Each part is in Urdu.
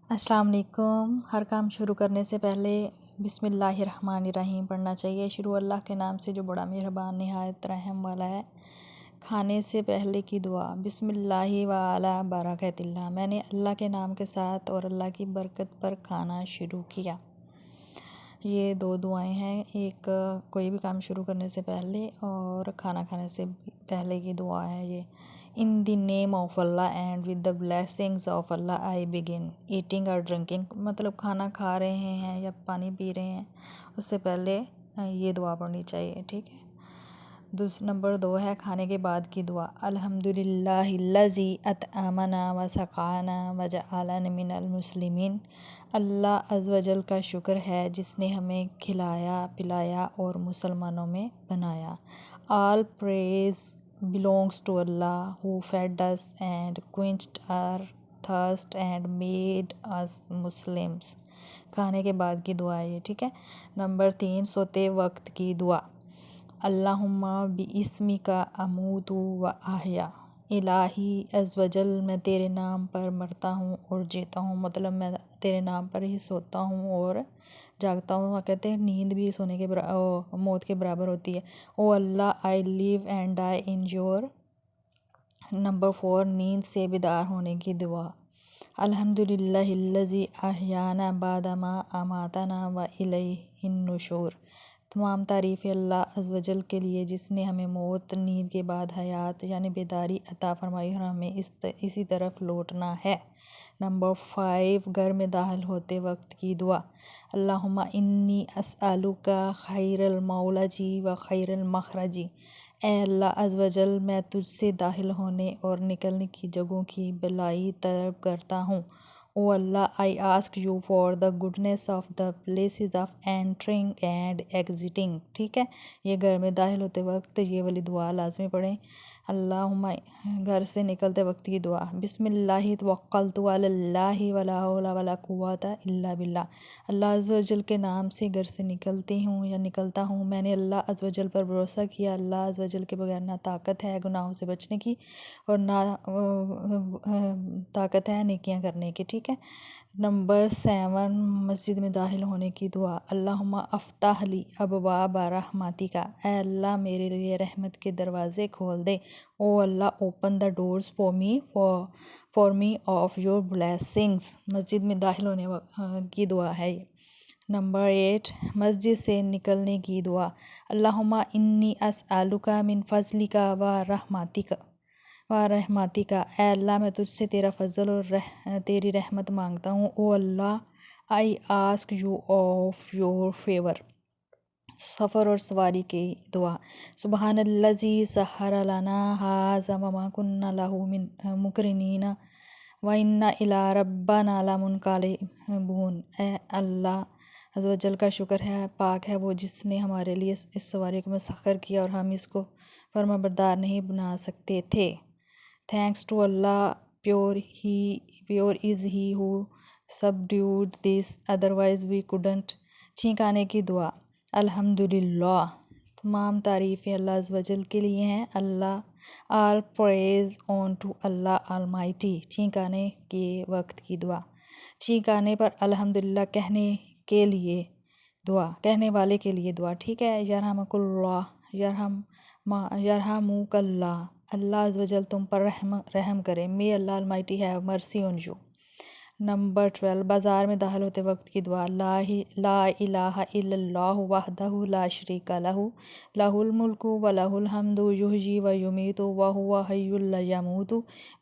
السلام علیکم۔ ہر کام شروع کرنے سے پہلے بسم اللہ الرحمن الرحیم پڑھنا چاہیے۔ شروع اللہ کے نام سے جو بڑا مہربان نہایت رحم والا ہے۔ کھانے سے پہلے کی دعا، بسم اللہ وعلی برکت اللہ، میں نے اللہ کے نام کے ساتھ اور اللہ کی برکت پر کھانا شروع کیا۔ یہ دو دعائیں ہیں، ایک کوئی بھی کام شروع کرنے سے پہلے اور کھانا کھانے سے پہلے کی دعا ہے یہ۔ In the name of Allah and with the blessings of Allah I begin eating or drinking، مطلب کھانا کھا رہے ہیں یا پانی پی رہے ہیں اس سے پہلے یہ دعا پڑھنی چاہیے، ٹھیک ہے۔ نمبر 2 ہے کھانے کے بعد کی دعا، الحمدللہ الذی اطعمنا وسقانا وجعلنا من المسلمین، اللہ عز و جل کا شکر ہے جس نے ہمیں کھلایا پلایا اور مسلمانوں میں بنایا۔ All praise belongs to Allah who fed us and quenched our thirst and made us Muslims۔ کھانے کے بعد کی دعا ہے یہ، ٹھیک ہے۔ نمبر 3 سوتے وقت کی دعا، اللہم باسمک اموت و احیا، الہی عز و جل میں تیرے نام پر مرتا ہوں اور جیتا ہوں، مطلب میں تیرے نام پر ہی سوتا ہوں اور جاگتا ہوں۔ کہتے ہیں نیند بھی سونے کے موت کے برابر ہوتی ہے۔ O Allah I live and die in your. Number 4 نیند سے بیدار ہونے کی دعا، الحمدللہ الذی احیانا بعد ما اماتنا و الیہ النشور، تمام تعریف اللہ عز و جل کے لیے جس نے ہمیں موت نیند کے بعد حیات یعنی بیداری عطا فرمائی اور ہمیں اسی طرف لوٹنا ہے۔ نمبر 5 گھر میں داخل ہوتے وقت کی دعا، اللہم انی اسألک خیر المولج و خیر المخرج، اے اللہ عز و جل میں تجھ سے داخل ہونے اور نکلنے کی جگہوں کی بھلائی طلب کرتا ہوں۔ O Allah I ask you for the goodness of the places of entering and exiting, ٹھیک ہے۔ یہ گھر میں داخل ہوتے وقت یہ والی دعا لازمی پڑھیں۔ اللہم گھر سے نکلتے وقت کی دعا، بسم اللہ توکلت علی اللہ ولا حول ولا قوۃ الا باللہ، اللہ عز و جل کے نام سے گھر سے نکلتی ہوں یا نکلتا ہوں، میں نے اللہ عز و جل پر بھروسہ کیا، اللہ عز و جل کے بغیر نہ طاقت ہے گناہوں سے بچنے کی اور نہ طاقت ہے نیکیاں کرنے کی، ٹھیک ہے۔ نمبر 7 مسجد میں داخل ہونے کی دعا، اللہم افتح لی ابواب رحمتک، اے اللہ میرے لیے رحمت کے دروازے کھول دے۔ O Allah open the doors for me of your blessings, مسجد میں داخل ہونے کی دعا ہے یہ۔ نمبر 8 مسجد سے نکلنے کی دعا، اللہم انی اسألک من فضلک و رحمتک، اے اللہ میں تجھ سے تیرا فضل اور تیری رحمت مانگتا ہوں۔ O Allah I ask you of your favour, سفر اور سواری کی دعا، سبحان الذی سخر لنا ھذا وما کنا لہ مقرنین وَإِنَّا إِلَىٰ رَبِّنَا لَمُنقَلِبُونَ، اے اللہ عز و جل کا شکر ہے، پاک ہے وہ جس نے ہمارے لیے اس سواری کو مسخر کیا اور ہم اس کو فرما بردار نہیں بنا سکتے تھے۔ Thanks to Allah, pure is he who subdued this otherwise we couldn't. چھینک آنے کی دعا، الحمدللہ تمام تعریفیں اللہ عز و جل کے لیے ہیں، اللہ آل پریز آن ٹو اللہ آلمائٹی۔ چھینک آنے کے وقت کی دعا، چھینک آنے پر الحمدللہ کہنے کے لیے دعا، کہنے والے کے لیے دعا، ٹھیک ہے۔ یرحمک اللہ، یرحمک اللہ، اللہ عز و جل تم پر رحم کرے، may Allah Almighty have mercy on you۔ Number 12 بازار میں داخل ہوتے وقت کی دعا، لا الہ الا اللہ وحدہ لا شریک لہ، لہ الملک و لہ الحمد یحیی و یمیت وہو حی لا یموت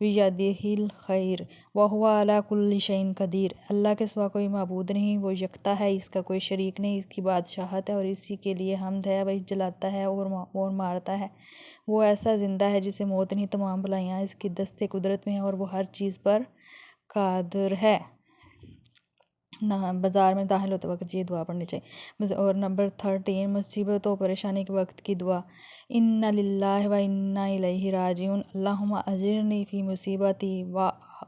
بیدہ الخیر وہو علی کل شیء قدیر، اللہ کے سوا کوئی معبود نہیں، وہ یکتا ہے، اس کا کوئی شریک نہیں، اس کی بادشاہت ہے اور اسی کے لیے حمد ہے، وہی جلاتا ہے اور مارتا ہے، وہ ایسا زندہ ہے جسے موت نہیں، تمام بھلائیاں اس کی دست قدرت میں ہیں اور وہ ہر چیز پر قادر ہے۔ بازار میں داخل ہوتے وقت یہ دعا پڑھنی چاہیے۔ اور نمبر 13 مصیبت و پریشانی کے وقت کی دعا، انا للہ و انا الیہ راجعون، اللہم اجرنی فی مصیبتی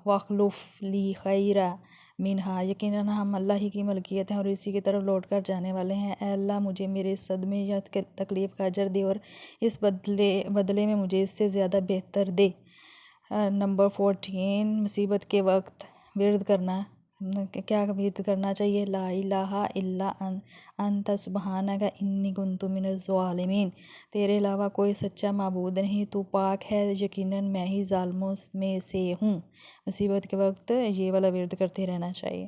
واخلف لی خیرا منہا، یقیناً ہم اللہ ہی کی ملکیت ہیں اور اسی کی طرف لوٹ کر جانے والے ہیں، اے اللہ مجھے میرے اس صدمے یا تکلیف کا اجر دے اور اس بدلے میں مجھے اس سے زیادہ بہتر دے۔ نمبر 14 مصیبت کے وقت ورد کرنا کیا ورد کرنا چاہیے؟ لا الہ الا انت سبحانک انی کنت من الظالمین، تیرے علاوہ کوئی سچا معبود نہیں، تو پاک ہے، یقیناً میں ہی ظالموں میں سے ہوں۔ مصیبت کے وقت یہ والا ورد کرتے رہنا چاہیے۔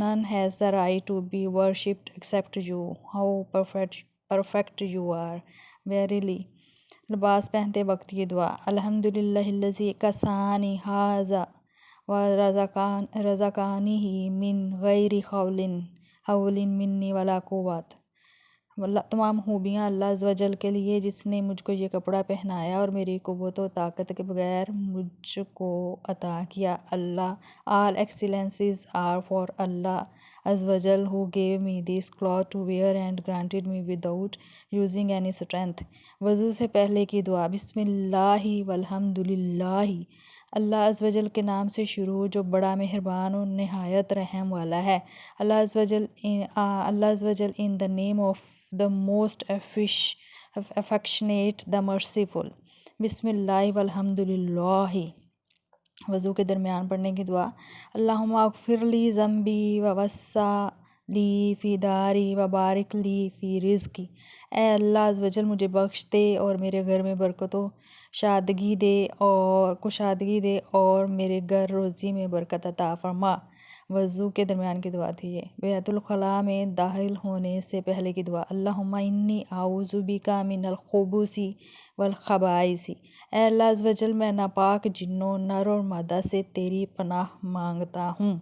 None has the right to be worshipped except you. How perfect you are. Verily. لباس پہنتے وقت یہ دعا: الحمدللہ الذی کسانی ھذا ورزقانی من غیر حول منی ولا قوت۔ تمام خوبیاں اللہ عز و جل کے لیے جس نے مجھ کو یہ کپڑا پہنایا اور میری قوت و طاقت کے بغیر مجھ کو عطا کیا۔ اللہ all excellencies are for Allah عز و جل who gave me this cloth to wear and granted me without using any strength۔ وضو سے پہلے کی دعا: بسم اللہ والحمدللہ، اللہ عز و جل کے نام سے شروع جو بڑا مہربان اور نہایت رحم والا ہے۔ اللہ عز و جل in the name of the most affectionate the merciful۔ بسم اللہ والحمدللہ۔ وضو کے درمیان پڑھنے کی دعا: اللہم اغفر لی ذنبی ووسع لی فی داری وبارک لی فی رزقی۔ اے اللہ عز و جل مجھے بخش دے اور میرے گھر میں برکت و کشادگی دے اور میرے گھر روزی میں برکت عطا فرما۔ وضو کے درمیان کی دعا تھی یہ۔ بیت الخلاء میں داخل ہونے سے پہلے کی دعا: اللہم انی اعوذ بک من الخبث والخبائث۔ اے اللہ عز و جل میں ناپاک جنوں، نر اور مادہ سے تیری پناہ مانگتا ہوں۔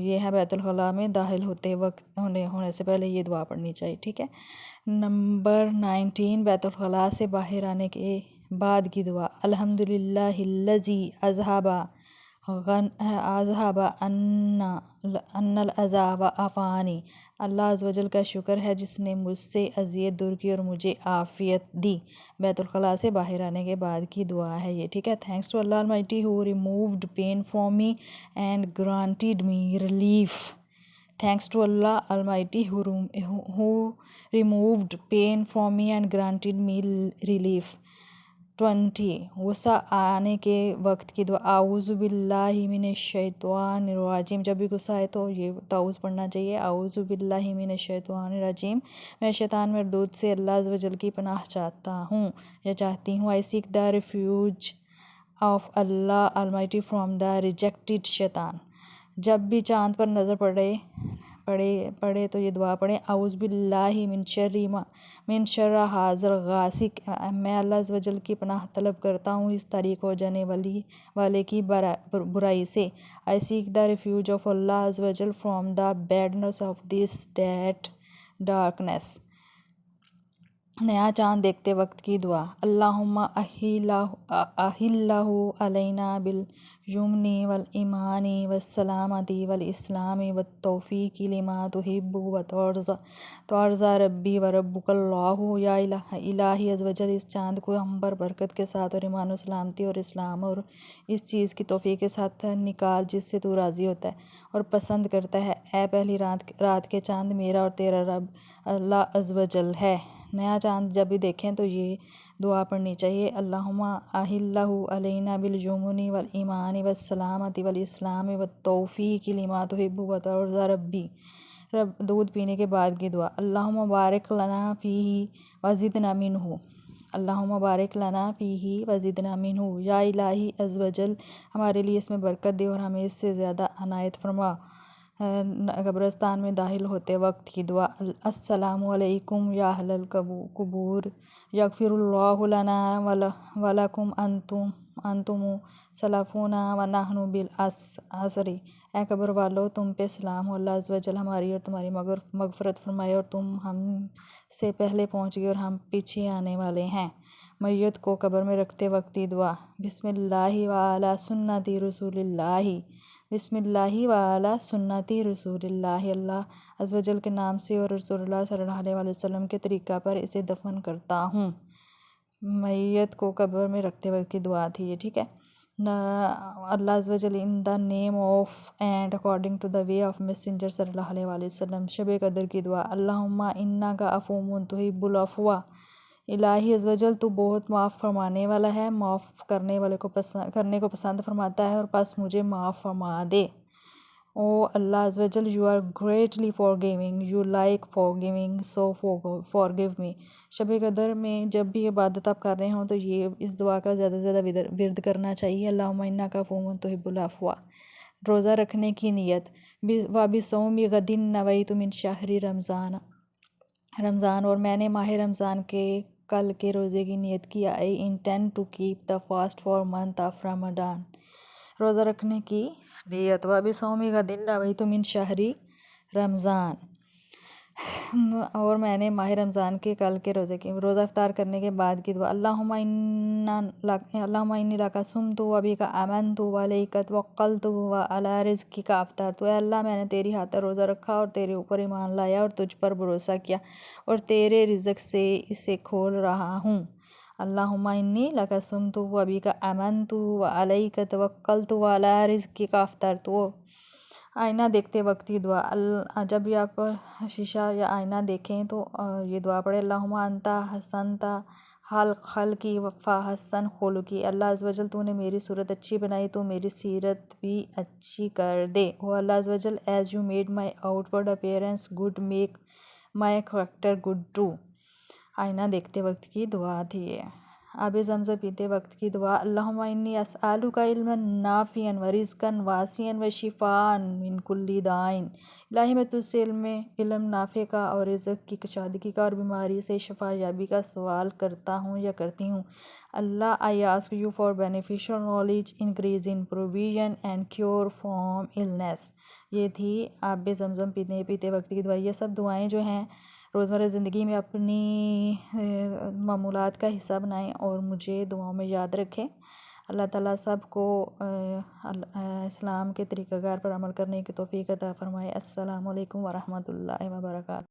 یہ ہے بیت الخلاء میں داخل ہونے سے پہلے یہ دعا پڑھنی چاہیے، ٹھیک ہے۔ نمبر 19، بیت الخلاء سے باہر آنے کے بعد کی دعا: الحمدللہ الذی اذھب عنا الاذی وعافانی۔ اللہ عز و جل کا شکر ہے جس نے مجھ سے اذیت دور کی اور مجھے عافیت دی۔ بیت الخلاء سے باہر آنے کے بعد کی دعا ہے یہ، ٹھیک ہے۔ Thanks to Allah almighty who removed pain from me and granted me relief۔ Thanks to Allah Almighty who removed pain from me and granted me relief۔ 20، غصہ آنے کے وقت کی دعا: اعوذ باللہ من الشیطان الرجیم۔ جب بھی غصہ آئے تو یہ تعوذ پڑھنا چاہیے: اعوذ باللہ من الشیطان الرجیم، میں شیطان مردود سے اللہ عز و جل کی پناہ چاہتا ہوں یا چاہتی ہوں۔ I seek the refuge of Allah Almighty from the rejected شیطان۔ جب بھی چاند پر نظر پڑے تو یہ دعا پڑھیں: اعوذ باللہ من شر ھذا الغاسق۔ میں اللہ عز و جل کی پناہ طلب کرتا ہوں اس تاریک ہو جانے والے کی برائی سے۔ I seek the refuge of Allah عز و جل from the badness of this darkness۔ نیا چاند دیکھتے وقت کی دعا: اللہم احلہ علینا بالیمن والایمان والسلامۃ والاسلام والتوفیق لما تحب وترضی ربی وربک اللہ۔ یا الہی عز و جل اس چاند کو ہم پر برکت کے ساتھ اور ایمان و سلامتی اور اسلام اور اس چیز کی توفیق کے ساتھ نکال جس سے تو راضی ہوتا ہے اور پسند کرتا ہے۔ اے پہلی رات کے چاند میرا اور تیرا رب اللہ عز و جل ہے۔ نیا چاند جب بھی دیکھیں تو یہ دعا پڑھنی چاہیے: اللہم احلہ علینا بالیمن والایمان والسلامۃ والاسلام والتوفیق لما تحب وترضی ربی۔ دودھ پینے کے بعد کی دعا: اللہم بارک لنا فیہ وزدنا منہ۔ اللہم بارک لنا فیہ وزدنا منہ۔ یا الہی عز و جل ہمارے لیے اس میں برکت دے اور ہمیں اس سے زیادہ عنایت فرما۔ قبرستان میں داخل ہوتے وقت کی دعا: السلام علیکم یا اہل القبور، یغفر اللہ لنا ولکم انتم سلفونا ونحن بالعصر۔ اے قبر والو تم پہ سلام ہو، اللہ عز و جل ہماری اور تمہاری مغفرت فرمائے اور تم ہم سے پہلے پہنچ گئے اور ہم پیچھے آنے والے ہیں۔ میت کو قبر میں رکھتے وقت کی دعا: بسم اللہ وعلی سنت رسول اللہ۔ بسم اللہ وعلی سنت رسول اللہ۔ اللہ عز و جل کے نام سے اور رسول اللہ صلی اللہ علیہ وسلم کے طریقہ پر اسے دفن کرتا ہوں۔ میت کو قبر میں رکھتے وقت کی دعا تھی یہ، ٹھیک ہے۔ اللہ عز و جل in the name of and according to the way of messenger صلی اللہ علیہ وسلم۔ شب قدر کی دعا: اللہم انک عفو تحب العفو، الہی عز و جل تو بہت معاف فرمانے والا ہے، معاف کرنے کرنے کو پسند فرماتا ہے، اور پس مجھے معاف فرما دے۔ او اللہ عز و جل you are greatly forgiving, you like forgiving, so forgive me۔ شب قدر میں جب بھی عبادت آپ کر رہے ہوں تو اس دعا کا زیادہ سے زیادہ ورد کرنا چاہیے۔ اللہم انک عفو تحب العفو۔ روزہ رکھنے کی نیت، وَبِصَوْمِ غَدٍ نَوَیْتُ مِنْ شَہْرِ رمضان، اور میں نے ماہ رمضان کے کل کے روزے کی نیت کی۔ I intend to keep the fast for month of Ramadan۔ روزہ رکھنے کی نیت، وَبِصَوْمِ غَدٍ نَوَیْتُ مِنْ شَہْرِ رمضان، اور میں نے ماہ رمضان کے کل کے روزے کی۔ روزہ افطار کرنے کے بعد کی دعا، اللہم انی لک صمت وبک آمنت وعلیک توکلت وعلی رزقک افطرت۔ اے اللہ، میں نے تیری خاطر روزہ رکھا اور تیرے اوپر ایمان لایا اور تجھ پر بھروسہ کیا اور تیرے رزق سے اسے کھول رہا ہوں۔ اللہم انی لک صمت وبک آمنت وعلیک توکلت وعلی رزقک افطرت۔ آئینہ دیکھتے وقت کی دعا، جب بھی آپ شیشہ یا آئینہ دیکھیں تو یہ دعا پڑھیں، اللہم انت حسنت خلقی فحسن خلقی۔ اللہ عز و جل تو نے میری صورت اچھی بنائی تو میری سیرت بھی اچھی کر دے۔ او اللہ عز و جل as you made my outward appearance good make my character good too۔ آئینہ دیکھتے وقت کی دعا تھی یہ۔ آب زمزم پیتے وقت کی دعا، اللہم انی اسألک علما نافعا ورزقا واسعا وشفاء من کل داء۔ الہی میں تجھ سے علم نافع کا اور رزق کی کشادگی کا اور بیماری سے شفا یابی کا سوال کرتا ہوں یا کرتی ہوں۔ اللہ I ask you for beneficial knowledge, increase in provision and cure from illness۔ یہ تھی آب زمزم پیتے وقت کی دعا۔ یہ سب دعائیں جو ہیں روزمرہ زندگی میں اپنی معمولات کا حصہ بنائیں اور مجھے دعاؤں میں یاد رکھیں۔ اللہ تعالیٰ سب کو اسلام کے طریقہ کار پر عمل کرنے کی توفیق عطا فرمائے۔ السلام علیکم ورحمۃ اللہ وبرکاتہ۔